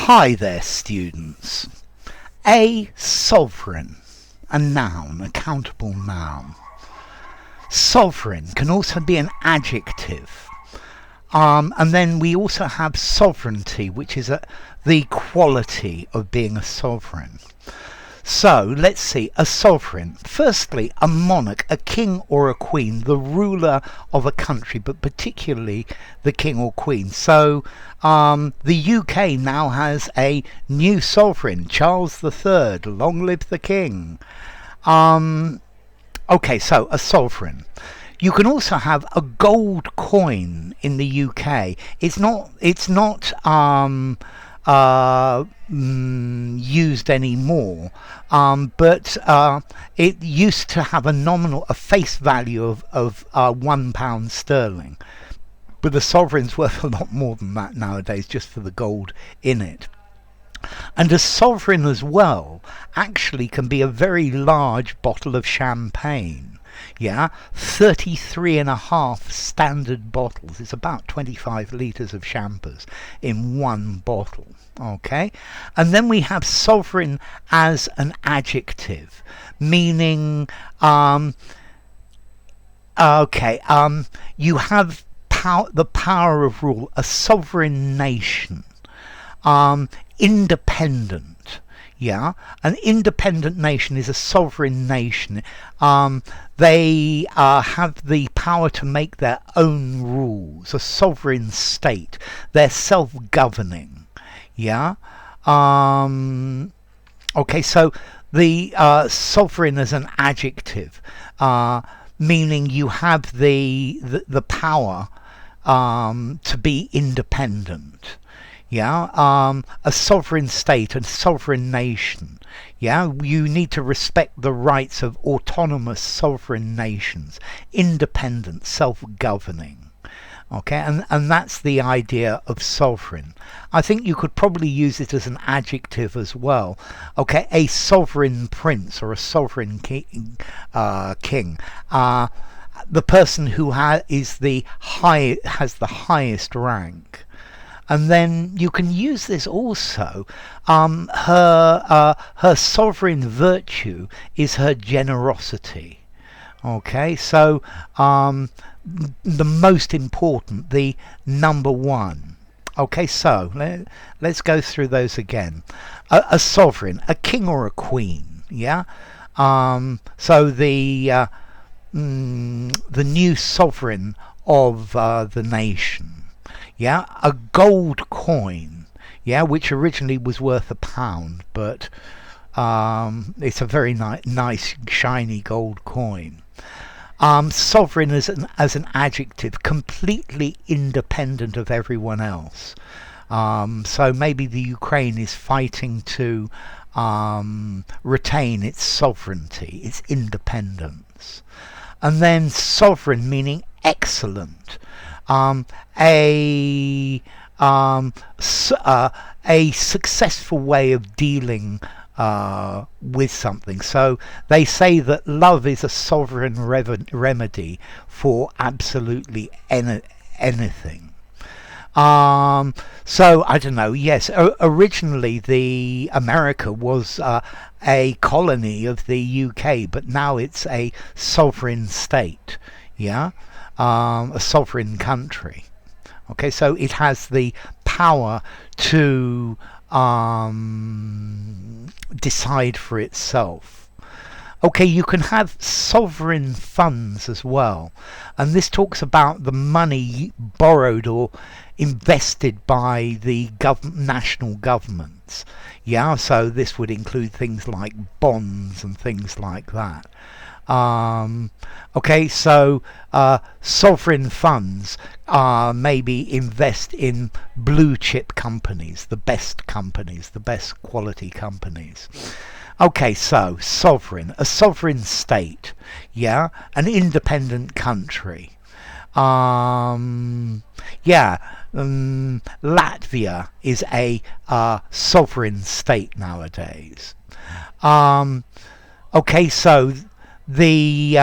Hi there, students. A sovereign, a noun, a countable noun. Sovereign can also be an adjective. And then we also have sovereignty, which is the quality of being a sovereign. So let's see, a sovereign. Firstly, a monarch, a king or a queen, the ruler of a country, but particularly the king or queen. So the UK now has a new sovereign, Charles III. Long live the king. Okay, so a sovereign. You can also have a gold coin in the UK. It's not used anymore, but it used to have a face value of £1 sterling. But the sovereign's worth a lot more than that nowadays, just for the gold in it. And a sovereign as well actually can be a very large bottle of champagne. Yeah, 33.5 standard bottles. It's about 25 litres of champers in one bottle. Okay, and then we have sovereign as an adjective, meaning you have the power of rule, a sovereign nation, independent. Yeah, an independent nation is a sovereign nation. They have the power to make their own rules, a sovereign state. They're self-governing. Yeah. Okay, so the sovereign as an adjective, meaning you have the power to be independent. Yeah, a sovereign state, a sovereign nation. Yeah, you need to respect the rights of autonomous sovereign nations, independent, self-governing. Okay, and that's the idea of sovereign. I think you could probably use it as an adjective as well. Okay, a sovereign prince or a sovereign king. The person who has the highest rank. And then you can use this also. Her sovereign virtue is her generosity. Okay, so the most important, the number one. Okay, so let's go through those again. A sovereign, a king or a queen. Yeah. So the new sovereign of the nation. Yeah, a gold coin, yeah, which originally was worth £1, but it's a very nice shiny gold coin. Sovereign as an adjective, completely independent of everyone else. So maybe the Ukraine is fighting to retain its sovereignty, its independence. And then sovereign meaning excellent. A successful way of dealing with something. So they say that love is a sovereign remedy for absolutely anything. So I don't know. Yes, originally the America was a colony of the UK, but now it's a sovereign state. Yeah. A sovereign country. Okay, so it has the power to decide for itself. Okay, you can have sovereign funds as well, and this talks about the money borrowed or invested by the national governments. Yeah, so this would include things like bonds and things like that. Okay, so sovereign funds maybe invest in blue chip companies, the best quality companies. Okay, so sovereign, a sovereign state, yeah, an independent country. Latvia is a sovereign state nowadays. Okay, so the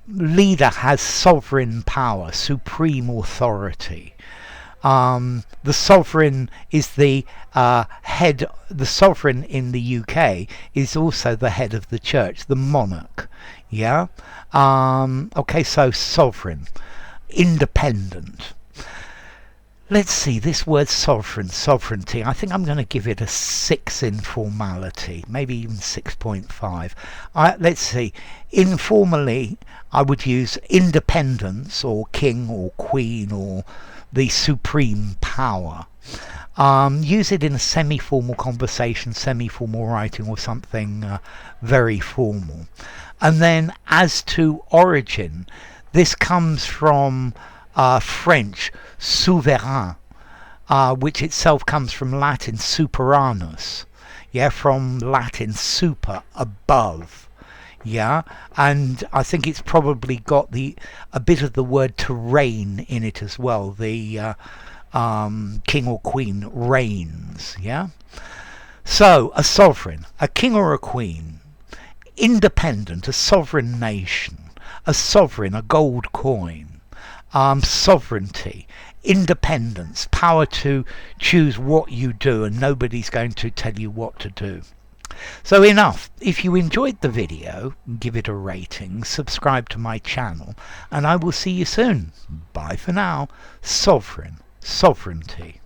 leader has sovereign power, supreme authority. The sovereign is the head. The sovereign in the UK is also the head of the church, the monarch. Yeah. Okay, so sovereign, independent. Let's see, this word sovereign, sovereignty, I think I'm going to give it a 6 in formality, maybe even 6.5. Let's see, informally I would use independence or king or queen or the supreme power. Use it in a semi-formal conversation, semi-formal writing, or something very formal. And then as to origin, this comes from French souverain, which itself comes from Latin superanus, yeah, from Latin super, above, yeah, and I think it's probably got a bit of the word to reign in it as well. The king or queen reigns, yeah. So a sovereign, a king or a queen, independent, a sovereign nation, a sovereign, a gold coin. Sovereignty, independence, power to choose what you do and nobody's going to tell you what to do. So enough. If you enjoyed the video, give it a rating, subscribe to my channel, and I will see you soon. Bye for now. Sovereign, sovereignty.